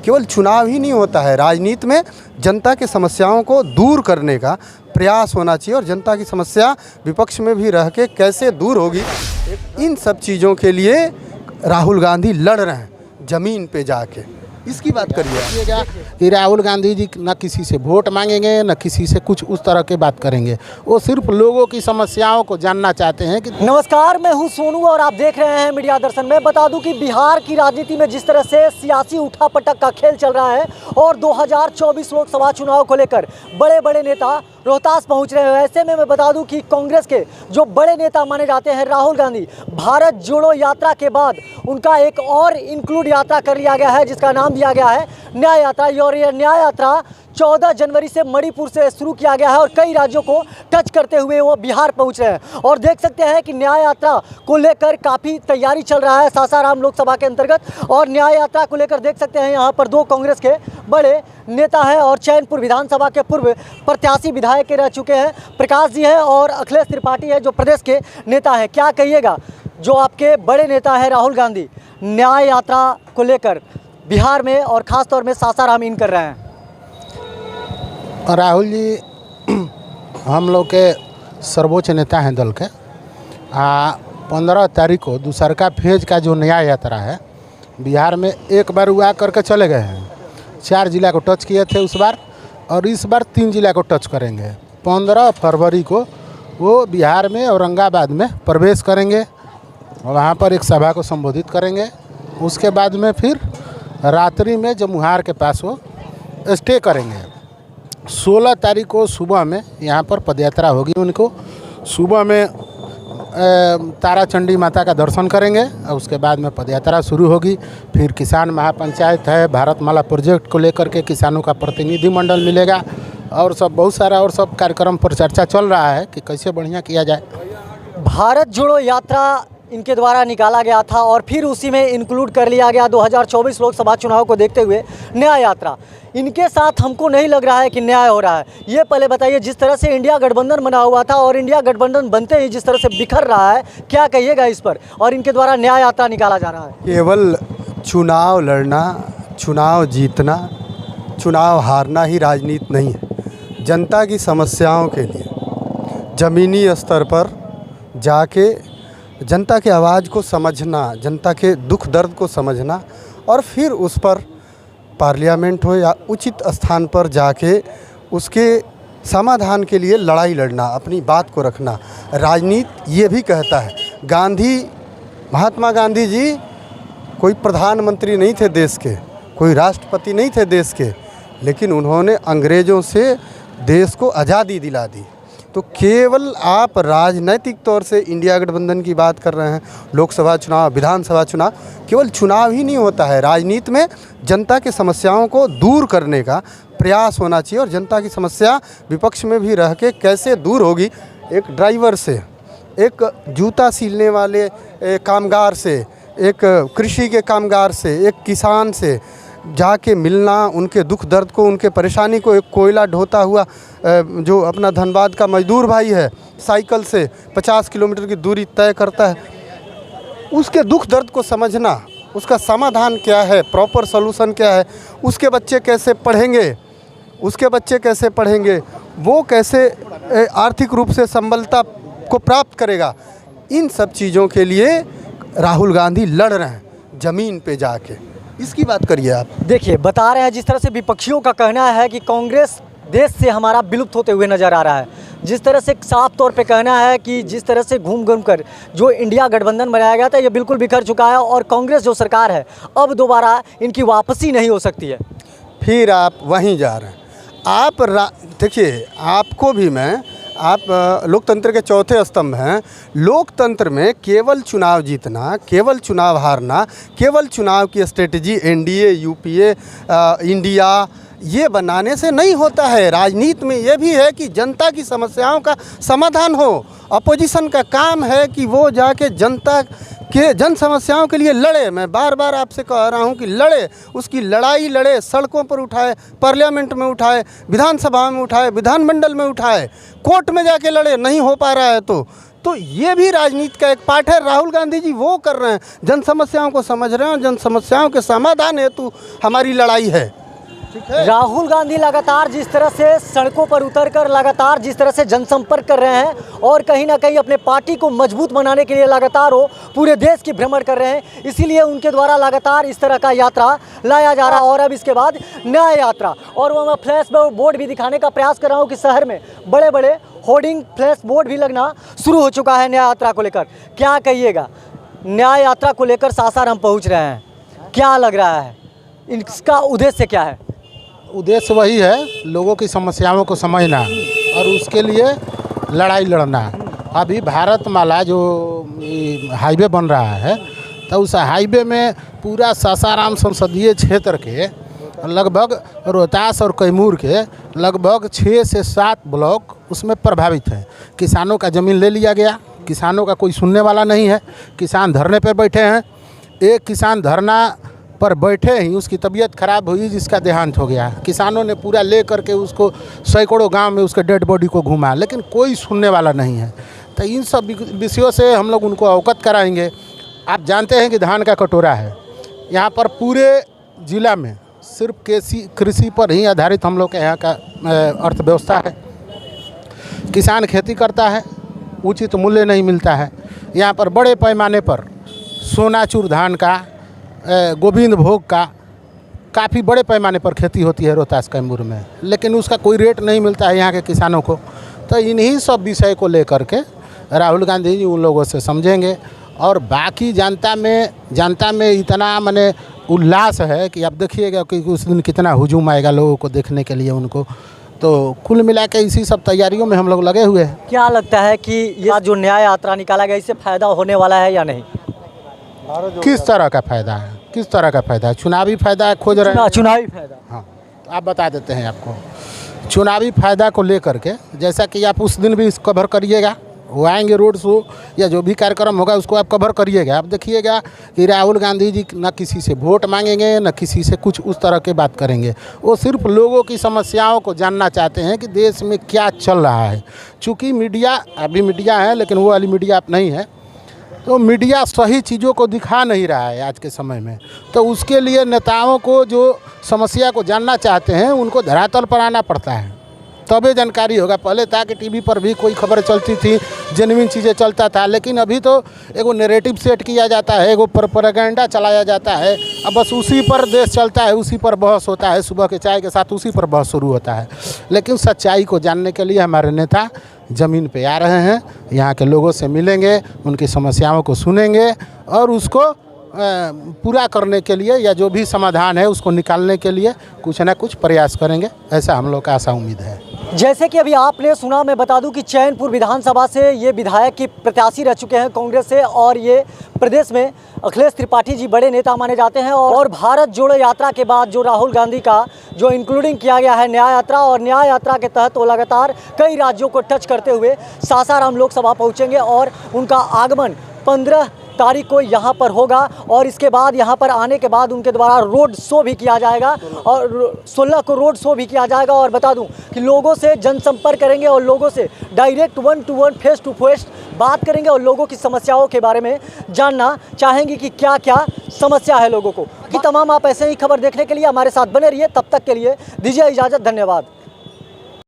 केवल चुनाव ही नहीं होता है, राजनीति में जनता की समस्याओं को दूर करने का प्रयास होना चाहिए और जनता की समस्या विपक्ष में भी रह के कैसे दूर होगी, इन सब चीज़ों के लिए राहुल गांधी लड़ रहे हैं ज़मीन पे जाके। इसकी बात करिए कि राहुल गांधी जी न किसी से वोट मांगेंगे न किसी से कुछ उस तरह की बात करेंगे, वो सिर्फ लोगों की समस्याओं को जानना चाहते हैं कि नमस्कार, मैं हूं सोनू और आप देख रहे हैं मीडिया दर्शन। मैं बता दूं कि बिहार की राजनीति में जिस तरह से सियासी उठापटक का खेल चल रहा है और 2024 लोकसभा चुनाव को लेकर बड़े बड़े नेता रोहतास पहुंच रहे हैं। ऐसे में मैं बता दूं कि कांग्रेस के जो बड़े नेता माने जाते हैं राहुल गांधी, भारत जोड़ो यात्रा के बाद उनका एक और इंक्लूड यात्रा कर लिया गया है जिसका नाम दिया गया है न्याय यात्रा। और यह न्याय यात्रा 14 जनवरी से मणिपुर से शुरू किया गया है और कई राज्यों को टच करते हुए वो बिहार पहुंच रहे हैं। और देख सकते हैं कि न्याय यात्रा को लेकर काफ़ी तैयारी चल रहा है सासाराम लोकसभा के अंतर्गत। और न्याय यात्रा को लेकर देख सकते हैं यहाँ पर दो कांग्रेस के बड़े नेता हैं और चैनपुर विधानसभा के पूर्व प्रत्याशी विधायक रह चुके हैं, प्रकाश जी हैं और अखिलेश त्रिपाठी है जो प्रदेश के नेता हैं। क्या कहिएगा जो आपके बड़े नेता है राहुल गांधी न्याय यात्रा को लेकर बिहार में और ख़ास तौर में सासाराम इन कर रहे हैं? राहुल जी हम लोग के सर्वोच्च नेता हैं दल के। 15 तारीख को दूसरका फेज का जो न्याय यात्रा है बिहार में एक बार वो आ करके चले गए हैं। 4 जिला को टच किए थे उस बार और इस बार 3 जिला को टच करेंगे। 15 फरवरी को वो बिहार में औरंगाबाद में प्रवेश करेंगे, वहाँ पर एक सभा को संबोधित करेंगे। उसके बाद में फिर रात्रि में जमुहार के पास वो स्टे करेंगे। 16 तारीख को सुबह में यहाँ पर पदयात्रा होगी। उनको सुबह में तारा चंडी माता का दर्शन करेंगे और उसके बाद में पदयात्रा शुरू होगी। फिर किसान महापंचायत है, भारतमाला प्रोजेक्ट को लेकर के किसानों का प्रतिनिधि मंडल मिलेगा और सब बहुत सारा और सब कार्यक्रम पर चर्चा चल रहा है कि कैसे बढ़िया किया जाए। भारत जोड़ो यात्रा इनके द्वारा निकाला गया था और फिर उसी में इंक्लूड कर लिया गया 2024 लोकसभा चुनाव को देखते हुए न्याय यात्रा। इनके साथ हमको नहीं लग रहा है कि न्याय हो रहा है। ये पहले बताइए, जिस तरह से इंडिया गठबंधन बना हुआ था और इंडिया गठबंधन बनते ही जिस तरह से बिखर रहा है, क्या कहिएगा इस पर? और इनके द्वारा न्याय यात्रा निकाला जा रहा है। केवल चुनाव लड़ना, चुनाव जीतना, चुनाव हारना ही राजनीति नहीं है। जनता की समस्याओं के लिए ज़मीनी स्तर पर जाके जनता की आवाज़ को समझना, जनता के दुख दर्द को समझना और फिर उस पर पार्लियामेंट हो या उचित स्थान पर जाके उसके समाधान के लिए लड़ाई लड़ना, अपनी बात को रखना। राजनीति ये भी कहता है। महात्मा गांधी जी कोई प्रधानमंत्री नहीं थे देश के, कोई राष्ट्रपति नहीं थे देश के, लेकिन उन्होंने अंग्रेज़ों से देश को आज़ादी दिला दी। तो केवल आप राजनैतिक तौर से इंडिया गठबंधन की बात कर रहे हैं, लोकसभा चुनाव, विधानसभा चुनाव, केवल चुनाव ही नहीं होता है, राजनीति में जनता की समस्याओं को दूर करने का प्रयास होना चाहिए और जनता की समस्या विपक्ष में भी रह के कैसे दूर होगी। एक ड्राइवर से, एक जूता सिलने वाले कामगार से, एक कृषि के कामगार से, एक किसान से जाके मिलना, उनके दुख दर्द को, उनके परेशानी को, एक कोयला ढोता हुआ जो अपना धनबाद का मजदूर भाई है, साइकिल से 50 किलोमीटर की दूरी तय करता है, उसके दुख दर्द को समझना, उसका समाधान क्या है, प्रॉपर सॉल्यूशन क्या है, उसके बच्चे कैसे पढ़ेंगे, वो कैसे आर्थिक रूप से संबलता को प्राप्त करेगा, इन सब चीज़ों के लिए राहुल गांधी लड़ रहे हैं ज़मीन पे जाके। इसकी बात करिए आप। देखिए, बता रहे हैं जिस तरह से विपक्षियों का कहना है कि कांग्रेस देश से हमारा विलुप्त होते हुए नज़र आ रहा है, जिस तरह से साफ तौर पे कहना है कि जिस तरह से घूम घूम कर जो इंडिया गठबंधन बनाया गया था ये बिल्कुल बिखर चुका है और कांग्रेस जो सरकार है अब दोबारा इनकी वापसी नहीं हो सकती है। फिर आप वहीं जा रहे हैं। आप देखिए, आपको भी मैं, आप लोकतंत्र के चौथे स्तंभ हैं। लोकतंत्र में केवल चुनाव जीतना, केवल चुनाव हारना, केवल चुनाव की स्ट्रेटजी एनडीए, यूपीए, इंडिया ये बनाने से नहीं होता है। राजनीति में ये भी है कि जनता की समस्याओं का समाधान हो। अपोजिशन का काम है कि वो जाके जनता के जन समस्याओं के लिए लड़े। मैं बार बार आपसे कह रहा हूँ कि लड़े, उसकी लड़ाई लड़े, सड़कों पर उठाए, पार्लियामेंट में उठाए, विधानसभा में उठाए, विधानमंडल में उठाए, कोर्ट में जाके लड़े। नहीं हो पा रहा है तो तो ये भी राजनीति का एक पार्ट है। राहुल गांधी जी वो कर रहे हैं, जन समस्याओं को समझ रहे हैं, जन समस्याओं के समाधान हेतु हमारी लड़ाई है। ठीक है। राहुल गांधी लगातार जिस तरह से सड़कों पर उतरकर लगातार जिस तरह से जनसंपर्क कर रहे हैं और कहीं ना कहीं अपने पार्टी को मजबूत बनाने के लिए लगातार वो पूरे देश की भ्रमण कर रहे हैं, इसीलिए उनके द्वारा लगातार इस तरह का यात्रा लाया जा रहा है। और अब इसके बाद न्याय यात्रा, और वो मैं फ्लैश बोर्ड भी दिखाने का प्रयास कर रहा हूँ कि शहर में बड़े बड़े होर्डिंग फ्लैश बोर्ड भी लगना शुरू हो चुका है न्याय यात्रा को लेकर। क्या कहिएगा, न्याय यात्रा को लेकर सासाराम पहुँच रहे हैं, क्या लग रहा है, इसका उद्देश्य क्या है? उद्देश्य वही है, लोगों की समस्याओं को समझना और उसके लिए लड़ाई लड़ना। अभी भारतमाला जो हाईवे बन रहा है, तो उस हाईवे में पूरा सासाराम संसदीय क्षेत्र के लगभग रोहतास और कैमूर के लगभग 6 से 7 ब्लॉक उसमें प्रभावित हैं। किसानों का ज़मीन ले लिया गया, किसानों का कोई सुनने वाला नहीं है, किसान धरने पर बैठे हैं। एक किसान धरना पर बैठे ही उसकी तबीयत खराब हुई, जिसका देहांत हो गया। किसानों ने पूरा ले करके उसको सैकड़ों गांव में उसके डेड बॉडी को घुमा, लेकिन कोई सुनने वाला नहीं है। तो इन सब विषयों से हम लोग उनको अवगत कराएंगे। आप जानते हैं कि धान का कटोरा है यहाँ पर पूरे ज़िला में, सिर्फ कृषि पर ही आधारित हम लोग के यहाँ का अर्थव्यवस्था है। किसान खेती करता है, उचित मूल्य नहीं मिलता है। यहाँ पर बड़े पैमाने पर सोनाचूर धान का, गोविंद भोग का काफ़ी बड़े पैमाने पर खेती होती है रोहतास कैमूर में, लेकिन उसका कोई रेट नहीं मिलता है यहाँ के किसानों को। तो इन्हीं सब विषय को लेकर के राहुल गांधी जी उन लोगों से समझेंगे। और बाकी जनता में इतना माने उल्लास है कि आप देखिएगा कि उस दिन कितना हुजूम आएगा लोगों को देखने के लिए उनको। तो कुल मिला के इसी सब तैयारियों में हम लोग लगे हुए हैं। क्या लगता है कि ये जो न्याय यात्रा निकाला गया, इससे फ़ायदा होने वाला है या नहीं? किस तरह का फ़ायदा है? किस तरह का फ़ायदा है? चुनावी फ़ायदा खोज रहे हैं। चुनावी फ़ायदा, हाँ, तो आप बता देते हैं आपको। चुनावी फ़ायदा को लेकर के जैसा कि आप उस दिन भी इस कवर करिएगा, वो आएंगे रोड शो या जो भी कार्यक्रम होगा उसको आप कवर करिएगा। आप देखिएगा कि राहुल गांधी जी न किसी से वोट मांगेंगे, न किसी से कुछ उस तरह के बात करेंगे। वो सिर्फ लोगों की समस्याओं को जानना चाहते हैं कि देश में क्या चल रहा है। चूँकि मीडिया अभी मीडिया है, लेकिन वो वाली मीडिया अब नहीं है, तो मीडिया सही चीज़ों को दिखा नहीं रहा है आज के समय में। तो उसके लिए नेताओं को जो समस्या को जानना चाहते हैं उनको धरातल पर आना पड़ता है, तबे जानकारी होगा। पहले था कि टीवी पर भी कोई खबर चलती थी, जेन्युइन चीज़ें चलता था, लेकिन अभी तो एगो नैरेटिव सेट किया जाता है, एगो प्रोपेगेंडा चलाया जाता है। अब बस उसी पर देश चलता है, उसी पर बहस होता है, सुबह के चाय के साथ उसी पर बहस शुरू होता है। लेकिन सच्चाई को जानने के लिए हमारे नेता ज़मीन पे आ रहे हैं, यहाँ के लोगों से मिलेंगे, उनकी समस्याओं को सुनेंगे और उसको पूरा करने के लिए या जो भी समाधान है उसको निकालने के लिए कुछ ना कुछ प्रयास करेंगे, ऐसा हम लोग का आशा उम्मीद है। जैसे कि अभी आपने सुना, मैं बता दूं कि चैनपुर विधानसभा से ये विधायक की प्रत्याशी रह चुके हैं कांग्रेस से, और ये प्रदेश में अखिलेश त्रिपाठी जी बड़े नेता माने जाते हैं। और भारत जोड़ो यात्रा के बाद जो राहुल गांधी का जो इंक्लूडिंग किया गया है न्याय यात्रा, और न्याय यात्रा के तहत वो लगातार कई राज्यों को टच करते हुए सासाराम लोकसभा पहुँचेंगे और उनका आगमन 15 तारीख को यहाँ पर होगा। और इसके बाद यहाँ पर आने के बाद उनके द्वारा रोड शो भी किया जाएगा और 16 को रोड शो भी किया जाएगा। और बता दूं कि लोगों से जनसंपर्क करेंगे और लोगों से direct 1 to 1 face to face बात करेंगे और लोगों की समस्याओं के बारे में जानना चाहेंगे कि क्या क्या समस्या है लोगों को। कि तमाम आप ऐसे ही खबर देखने के लिए हमारे साथ बने रहिए। तब तक के लिए दीजिए इजाज़त, धन्यवाद।